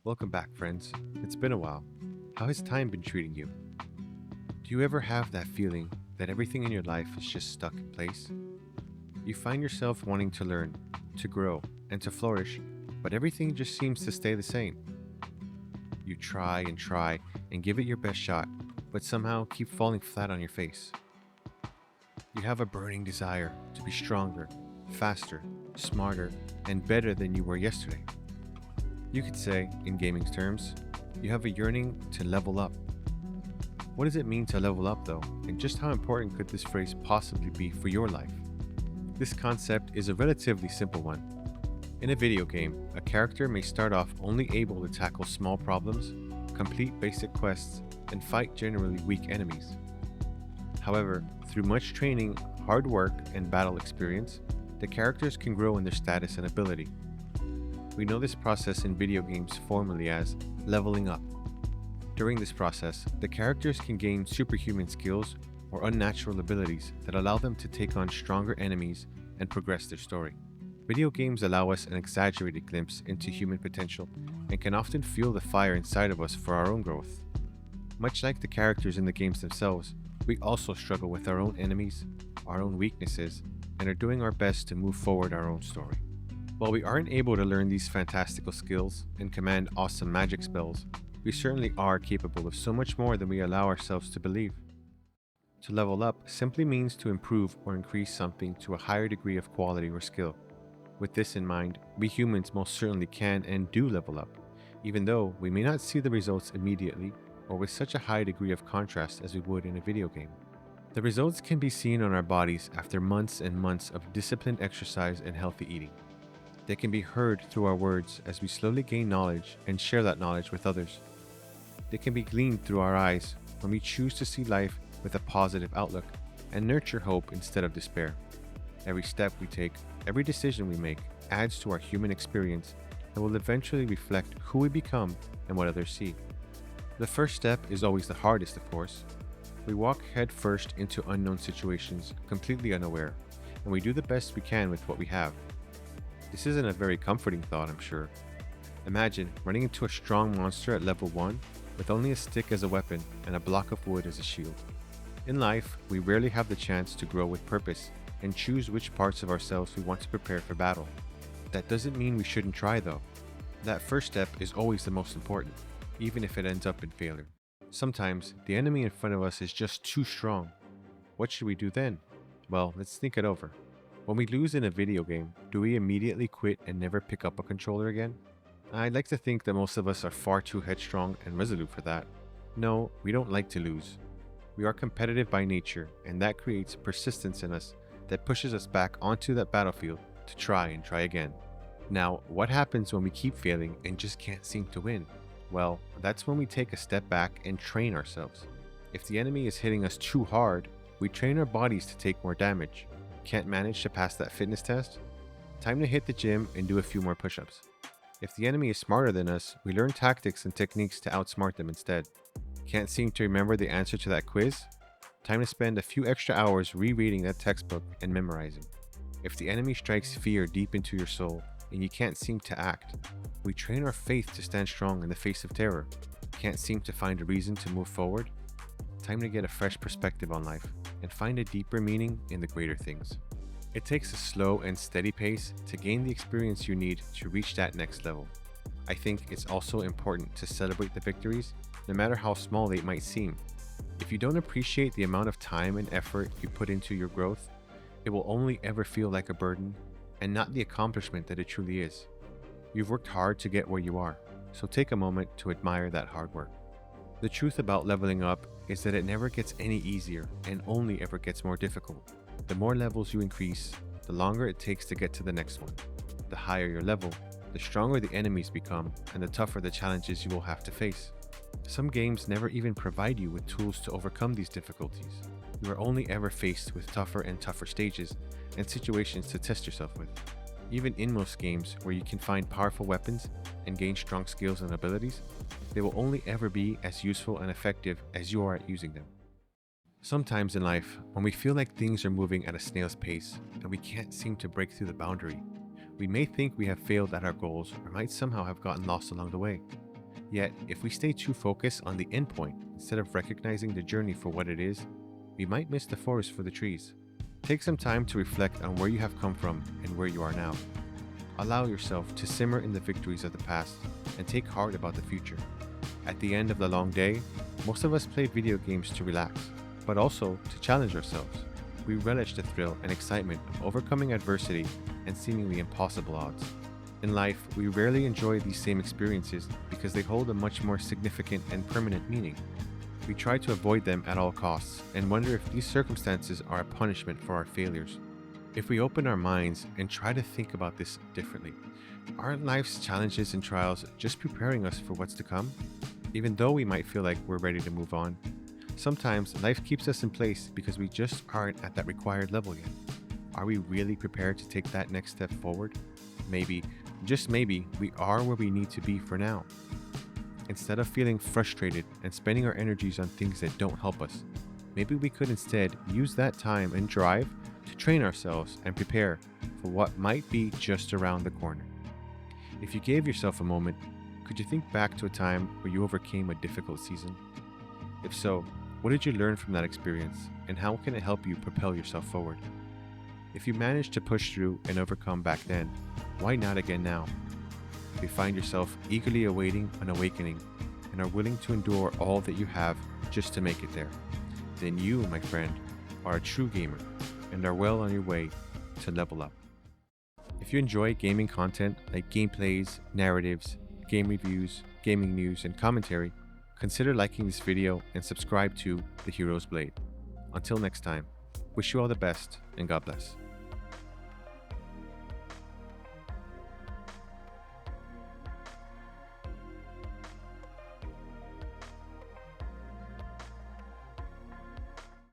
Welcome back, friends. It's been a while. How has time been treating you? Do you ever have that feeling that everything in your life is just stuck in place? You find yourself wanting to learn, to grow, and to flourish, but everything just seems to stay the same. You try and give it your best shot, but somehow keep falling flat on your face. You have a burning desire to be stronger, faster, smarter, and better than you were yesterday. You could say, in gaming terms, you have a yearning to level up. What does it mean to level up, though, and just how important could this phrase possibly be for your life? This concept is a relatively simple one. In a video game, a character may start off only able to tackle small problems, complete basic quests, and fight generally weak enemies. However, through much training, hard work, and battle experience, the characters can grow in their status and ability. We know this process in video games formally as leveling up. During this process, the characters can gain superhuman skills or unnatural abilities that allow them to take on stronger enemies and progress their story. Video games allow us an exaggerated glimpse into human potential and can often fuel the fire inside of us for our own growth. Much like the characters in the games themselves, we also struggle with our own enemies, our own weaknesses, and are doing our best to move forward our own story. While we aren't able to learn these fantastical skills and command awesome magic spells, we certainly are capable of so much more than we allow ourselves to believe. To level up simply means to improve or increase something to a higher degree of quality or skill. With this in mind, we humans most certainly can and do level up, even though we may not see the results immediately or with such a high degree of contrast as we would in a video game. The results can be seen on our bodies after months and months of disciplined exercise and healthy eating. They can be heard through our words as we slowly gain knowledge and share that knowledge with others. They can be gleaned through our eyes when we choose to see life with a positive outlook and nurture hope instead of despair. Every step we take, every decision we make adds to our human experience and will eventually reflect who we become and what others see. The first step is always the hardest, of course. We walk head first into unknown situations, completely unaware, and we do the best we can with what we have. This isn't a very comforting thought, I'm sure. Imagine running into a strong monster at level 1 with only a stick as a weapon and a block of wood as a shield. In life, we rarely have the chance to grow with purpose and choose which parts of ourselves we want to prepare for battle. That doesn't mean we shouldn't try, though. That first step is always the most important, even if it ends up in failure. Sometimes, the enemy in front of us is just too strong. What should we do then? Well, let's think it over. When we lose in a video game, do we immediately quit and never pick up a controller again? I'd like to think that most of us are far too headstrong and resolute for that. No, we don't like to lose. We are competitive by nature, and that creates persistence in us that pushes us back onto that battlefield to try and try again. Now, what happens when we keep failing and just can't seem to win? Well, that's when we take a step back and train ourselves. If the enemy is hitting us too hard, we train our bodies to take more damage. Can't manage to pass that fitness test? Time to hit the gym and do a few more push-ups. If the enemy is smarter than us, we learn tactics and techniques to outsmart them instead. Can't seem to remember the answer to that quiz? Time to spend a few extra hours rereading that textbook and memorizing. If the enemy strikes fear deep into your soul and you can't seem to act, we train our faith to stand strong in the face of terror. Can't seem to find a reason to move forward? Time to get a fresh perspective on life and find a deeper meaning in the greater things. It takes a slow and steady pace to gain the experience you need to reach that next level. I think it's also important to celebrate the victories, no matter how small they might seem. If you don't appreciate the amount of time and effort you put into your growth, it will only ever feel like a burden and not the accomplishment that it truly is. You've worked hard to get where you are, so take a moment to admire that hard work. The truth about leveling up is that it never gets any easier and only ever gets more difficult. The more levels you increase, the longer it takes to get to the next one. The higher your level, the stronger the enemies become and the tougher the challenges you will have to face. Some games never even provide you with tools to overcome these difficulties. You are only ever faced with tougher and tougher stages and situations to test yourself with. Even in most games where you can find powerful weapons and gain strong skills and abilities, they will only ever be as useful and effective as you are at using them. Sometimes in life, when we feel like things are moving at a snail's pace and we can't seem to break through the boundary, we may think we have failed at our goals or might somehow have gotten lost along the way. Yet, if we stay too focused on the end point instead of recognizing the journey for what it is, we might miss the forest for the trees. Take some time to reflect on where you have come from and where you are now. Allow yourself to simmer in the victories of the past and take heart about the future. At the end of the long day, most of us play video games to relax, but also to challenge ourselves. We relish the thrill and excitement of overcoming adversity and seemingly impossible odds. In life, we rarely enjoy these same experiences because they hold a much more significant and permanent meaning. We try to avoid them at all costs and wonder if these circumstances are a punishment for our failures. If we open our minds and try to think about this differently, are life's challenges and trials just preparing us for what's to come? Even though we might feel like we're ready to move on, sometimes life keeps us in place because we just aren't at that required level yet. Are we really prepared to take that next step forward? Maybe, just maybe, we are where we need to be for now. Instead of feeling frustrated and spending our energies on things that don't help us, maybe we could instead use that time and drive to train ourselves and prepare for what might be just around the corner. If you gave yourself a moment, could you think back to a time where you overcame a difficult season? If so, what did you learn from that experience, and how can it help you propel yourself forward? If you managed to push through and overcome back then, why not again now? If you find yourself eagerly awaiting an awakening and are willing to endure all that you have just to make it there, then you, my friend, are a true gamer and are well on your way to level up. If you enjoy gaming content like gameplays, narratives, game reviews, gaming news, and commentary, consider liking this video and subscribe to The Hero's Blade. Until next time, wish you all the best and God bless.